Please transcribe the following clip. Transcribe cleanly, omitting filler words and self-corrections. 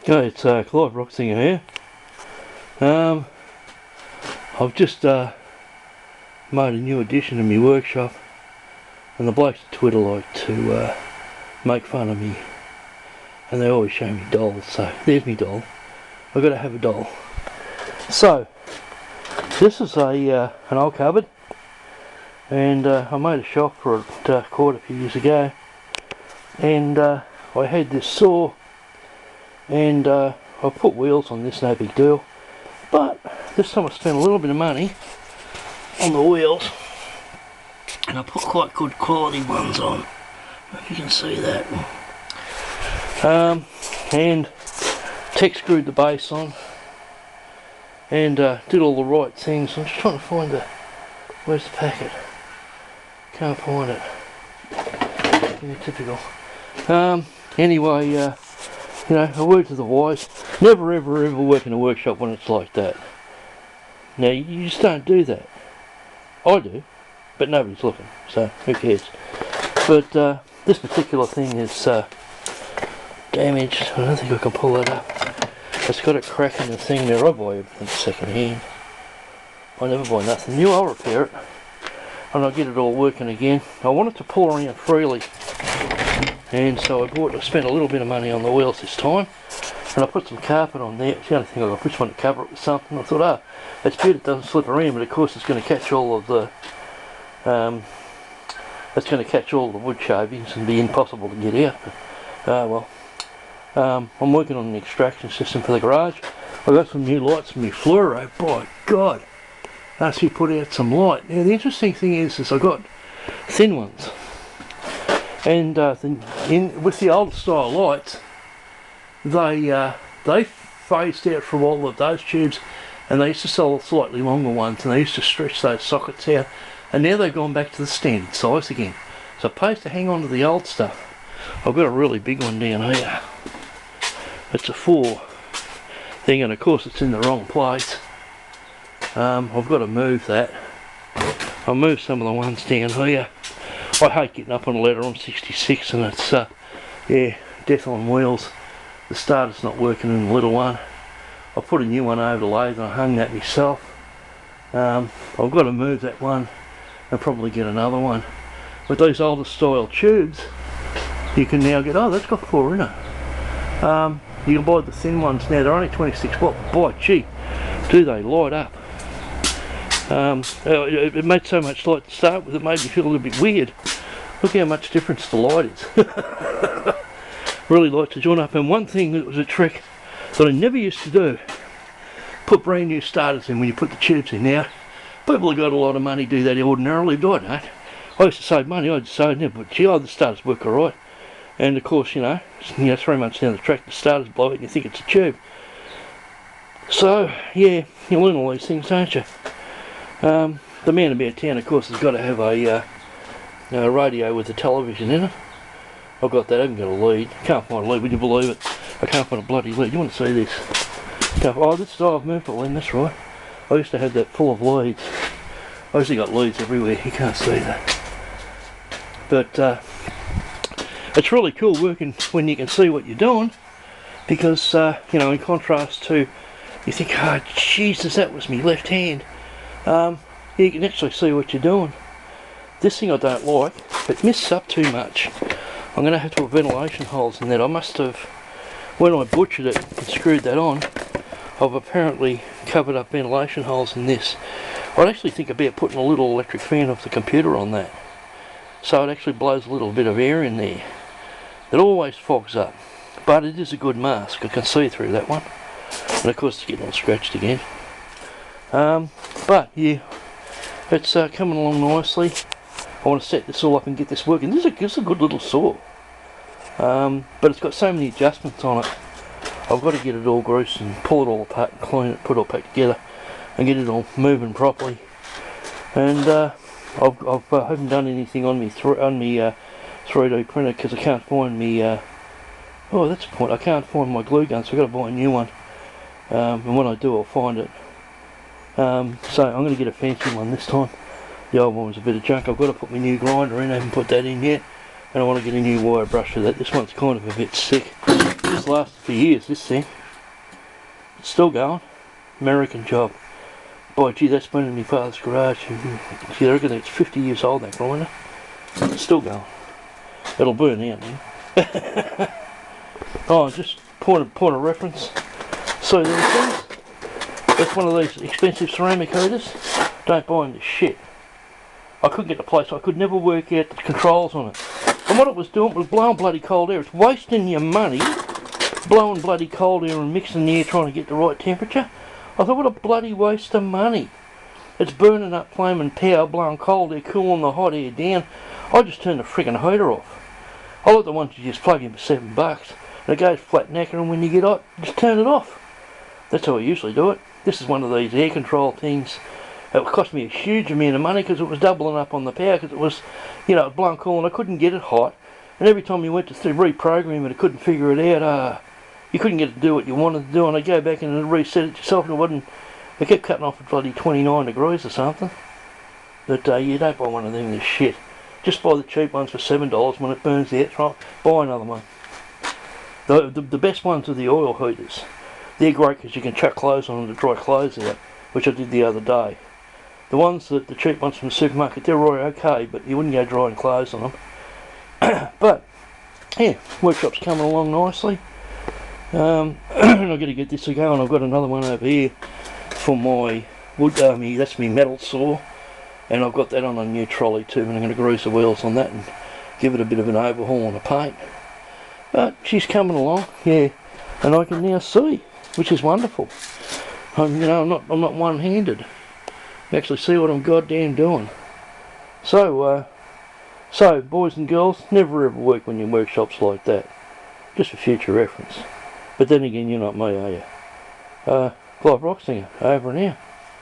Okay, it's Clive Roxinger here. I've just made a new addition to my workshop, and the blokes at Twitter like to make fun of me, and they always show me dolls. So there's me doll. I've got to have a doll. So this is an old cupboard, and I made a shop for it quite a few years ago, and I had this saw. And I put wheels on this, no big deal. But this time I spent a little bit of money on the wheels, and I put quite good quality ones on. If you can see that. And tech screwed the base on, and did all the right things. I'm just trying to find where's the packet? Can't find it. Yeah, typical. Anyway. You know, a word to the wise, never ever work in a workshop when it's like that. Now, you just don't do that. I do, but nobody's looking, so who cares. But this particular thing is damaged. I don't think I can pull it up. It's got a crack in the thing there. I buy everything second hand. I never buy nothing new. I'll repair it, and I'll get it all working again. I want it to pull around freely. And so I spent a little bit of money on the wheels this time, and I put some carpet on there. It's the only thing I just want to cover it with something. I thought, it's good it doesn't slip around, but of course it's going to catch all of the wood shavings and be impossible to get out. I'm working on an extraction system for the garage. I got some new lights from my fluoro. By God, that's who put out some light. Now the interesting thing is I got thin ones. And with the old style lights, they phased out from all of those tubes, and they used to sell slightly longer ones, and they used to stretch those sockets out, and now they've gone back to the standard size again. So opposed to hang on to the old stuff, I've got a really big one down here. It's a 4 thing, and of course it's in the wrong place. I've got to move that. I'll move some of the ones down here. I hate getting up on a ladder. I'm 66 and it's, yeah, death on wheels. The starter's not working in the little one. I put a new one over the lathe and I hung that myself. I've got to move that one and probably get another one. With these older style tubes, you can now get, that's got 4 in it. You can buy the thin ones now, they're only 26 watt. By gee, do they light up. It made so much light to start with, it made me feel a little bit weird. Look how much difference the light is. Really light to join up. And one thing that was a trick that I never used to do, put brand new starters in when you put the tubes in. Now, people have got a lot of money do that ordinarily, but I don't. I used to save money, I'd say never, but gee, the starters work alright. And of course, 3 months down the track, the starters blow it and you think it's a tube. So, yeah, you learn all these things, don't you? The man about town, of course, has got to have a radio with a television in it. I've got that. I haven't got a lead. Can't find a lead. Would you believe it? I can't find a bloody lead. You want to see this? This is I've moved it, Len. That's right. I used to have that full of leads. I usually got leads everywhere. You can't see that. But it's really cool working when you can see what you're doing, because in contrast to, you think, Jesus, that was me left hand. You can actually see what you're doing. This thing I don't like, it misses up too much. I'm going to have to have ventilation holes in that. I must have, when I butchered it and screwed that on, I've apparently covered up ventilation holes in this. I'd actually think about putting a little electric fan off the computer on that, so it actually blows a little bit of air in there. It always fogs up, but it is a good mask. I can see through that one, and of course it's getting all scratched again. But yeah, it's coming along nicely. I want to set this all up and get this working. This is a good little saw, but it's got so many adjustments on it. I've got to get it all greased and pull it all apart and clean it, put it all back together and get it all moving properly. And I haven't done anything on me 3D printer because I can't find me that's the point, I can't find my glue gun, so I've got to buy a new one, and when I do I'll find it. So I'm going to get a fancy one this time. The old one was a bit of junk. I've got to put my new grinder in. I haven't put that in yet, and I want to get a new wire brush for that. This one's kind of a bit sick. This lasted for years, this thing. It's still going. American job. Boy, gee, that's been in my father's garage. I reckon it's 50 years old, that grinder. It's still going. It'll burn out now. Oh, just point of reference. So these things, that's one of these expensive ceramic heaters. Don't buy them this shit. I couldn't get the place. I could never work out the controls on it. And what it was doing was blowing bloody cold air. It's wasting your money, blowing bloody cold air and mixing the air trying to get the right temperature. I thought, what a bloody waste of money. It's burning up flaming power, blowing cold air, cooling the hot air down. I just turned the friggin' heater off. I like the ones you just plug in for $7. And it goes flat knacker, and when you get hot, just turn it off. That's how I usually do it. This is one of these air control things. It cost me a huge amount of money because it was doubling up on the power, because it was, you know, blowing cool and I couldn't get it hot. And every time you went to reprogram it, I couldn't figure it out. You couldn't get it to do what you wanted to do, and I'd go back and reset it yourself, and it wouldn't. It kept cutting off at bloody 29 degrees or something. But you don't buy one of them this shit. Just buy the cheap ones for $7 when it burns out. Right? Buy another one. The best ones are the oil heaters. They're great because you can chuck clothes on them to dry clothes out, which I did the other day. The ones the cheap ones from the supermarket, they're right okay, but you wouldn't go drying clothes on them. But yeah, workshop's coming along nicely. I've got to get this going. I've got another one over here for my wood. That's my metal saw, and I've got that on a new trolley too. And I'm going to grease the wheels on that and give it a bit of an overhaul and a paint. But she's coming along, yeah, and I can now see, which is wonderful. I'm not one-handed. I actually see what I'm goddamn doing. So boys and girls, never ever work on your workshops like that. Just for future reference. But then again, you're not me, are you? Clive Rocksinger, over and out.